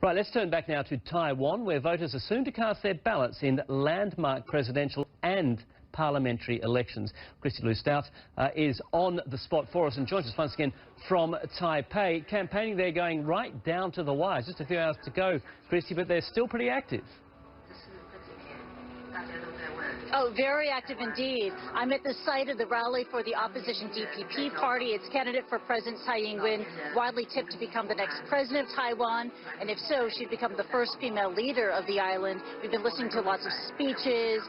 Right, let's turn back now to Taiwan, where voters are soon to cast their ballots in landmark presidential and parliamentary elections. Christy Lou Stout is on the spot for us and joins us once again from Taipei. Campaigning there going right down to the wire. Just a few hours to go, Christy, but they're still pretty active. Oh, very active indeed. I'm at the site of the rally for the opposition DPP party. Its candidate for President Tsai Ing-wen, widely tipped to become the next president of Taiwan, and if so, she'd become the first female leader of the island. We've been listening to lots of speeches,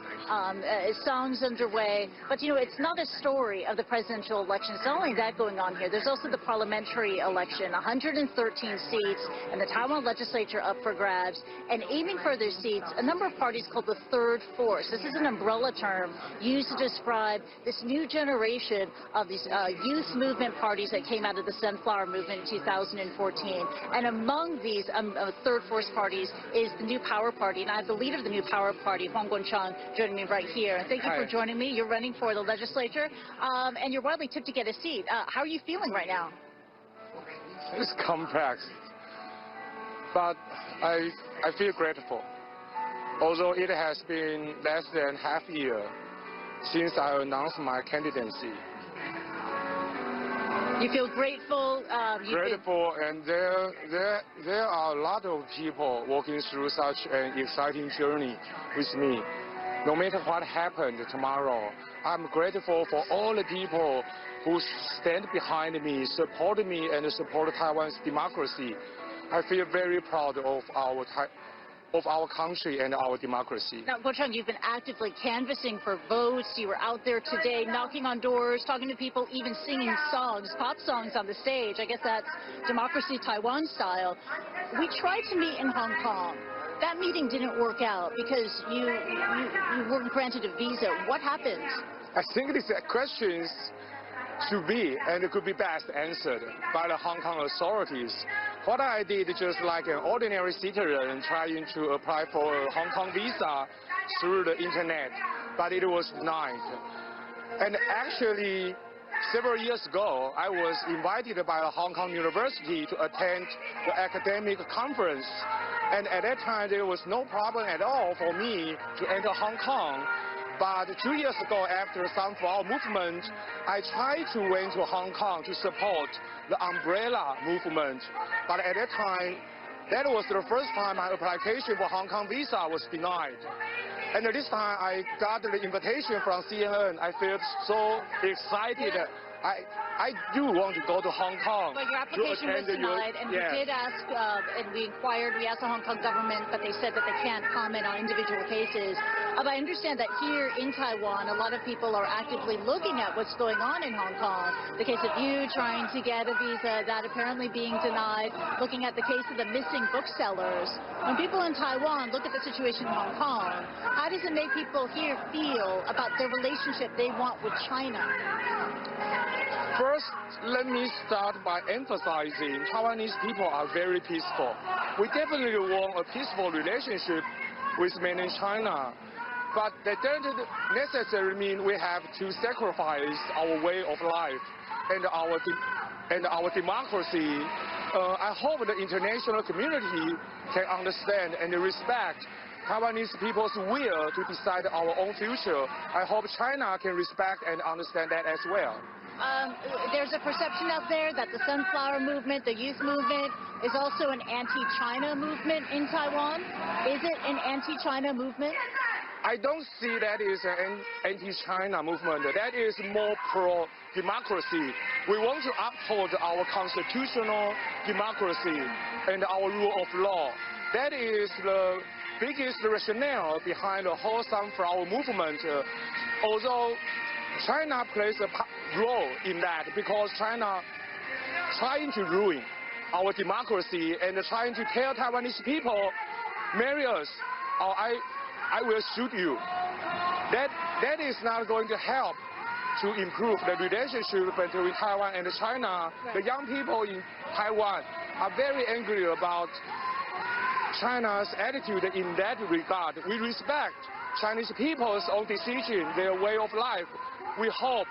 songs underway, but you know, it's not a story of the presidential election. It's not only that going on here. There's also the parliamentary election, 113 seats, and the Taiwan legislature up for grabs, and aiming for their seats, a number of parties called the Third Force. This is an umbrella term used to describe this new generation of these youth movement parties that came out of the Sunflower Movement in 2014. And among these Third Force parties is the New Power Party. And I have the leader of the New Power Party, Quốc昌, joining me right here. And thank you for joining me. You're running for the legislature, and you're widely tipped to get a seat. How are you feeling right now? It's complex, but I feel grateful. Although it has been less than half a year since I announced my candidacy. You feel grateful? Grateful, and there are a lot of people walking through such an exciting journey with me. No matter what happened tomorrow, I'm grateful for all the people who stand behind me, support me, and support Taiwan's democracy. I feel very proud of our country and our democracy. Now, Quốc昌, you've been actively canvassing for votes. You were out there today knocking on doors, talking to people, even singing songs, pop songs on the stage. I guess that's Democracy Taiwan style. We tried to meet in Hong Kong. That meeting didn't work out because you weren't granted a visa. What happened? I think these questions should be and could be best answered by the Hong Kong authorities. What I did, just like an ordinary citizen trying to apply for a Hong Kong visa through the internet, but it was denied. And actually, several years ago, I was invited by a Hong Kong university to attend the academic conference. And at that time, there was no problem at all for me to enter Hong Kong. But 2 years ago, after Sunflower Movement, I tried to went to Hong Kong to support the umbrella movement. But at that time, that was the first time my application for Hong Kong visa was denied. And this time I got the invitation from CNN. I felt so excited. I do want to go to Hong Kong. But your application was denied, and we did ask, and we asked the Hong Kong government, but they said that they can't comment on individual cases. But I understand that here in Taiwan, a lot of people are actively looking at what's going on in Hong Kong. The case of you trying to get a visa, that apparently being denied, looking at the case of the missing booksellers. When people in Taiwan look at the situation in Hong Kong, how does it make people here feel about their relationship they want with China? First, let me start by emphasizing Taiwanese people are very peaceful. We definitely want a peaceful relationship with mainland China. But that doesn't necessarily mean we have to sacrifice our way of life and our democracy. I hope the international community can understand and respect Taiwanese people's will to decide our own future. I hope China can respect and understand that as well. There's a perception out there that the Sunflower Movement, the youth movement, is also an anti-China movement in Taiwan. Is it an anti-China movement? I don't see that as an anti-China movement. That is more pro-democracy. We want to uphold our constitutional democracy and our rule of law. That is the biggest rationale behind the whole Sunflower Movement. Although China plays a role in that because China trying to ruin our democracy and trying to tell Taiwanese people, marry us or I will shoot you. That is not going to help to improve the relationship between Taiwan and China. Right. The young people in Taiwan are very angry about China's attitude in that regard. We respect Chinese people's own decision, their way of life. We hope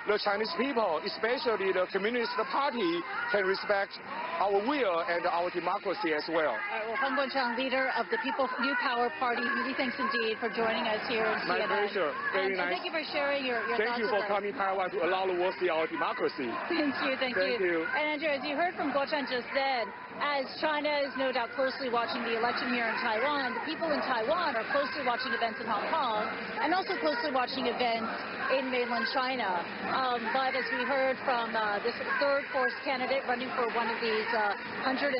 the Chinese people, especially the Communist Party, can respect our will and our democracy as well. All right, well, Huang Guochang, leader of the People's New Power Party, many thanks indeed for joining us here in CNN. My pleasure. Very and nice. Thank you for sharing your Thank thoughts you for with us. coming to Taiwan to allow the world to see our democracy. Thank you. And Andrew, as you heard from Guochang just then, as China is no doubt closely watching the election here in Taiwan, the people in Taiwan are closely watching events in Hong Kong and also closely watching events in mainland China. But as we heard from this third force candidate running for one of these 113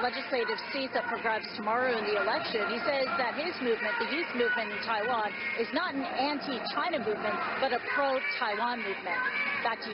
legislative seats up for grabs tomorrow in the election, he says that his movement, the youth movement in Taiwan, is not an anti-China movement, but a pro-Taiwan movement. Back to you.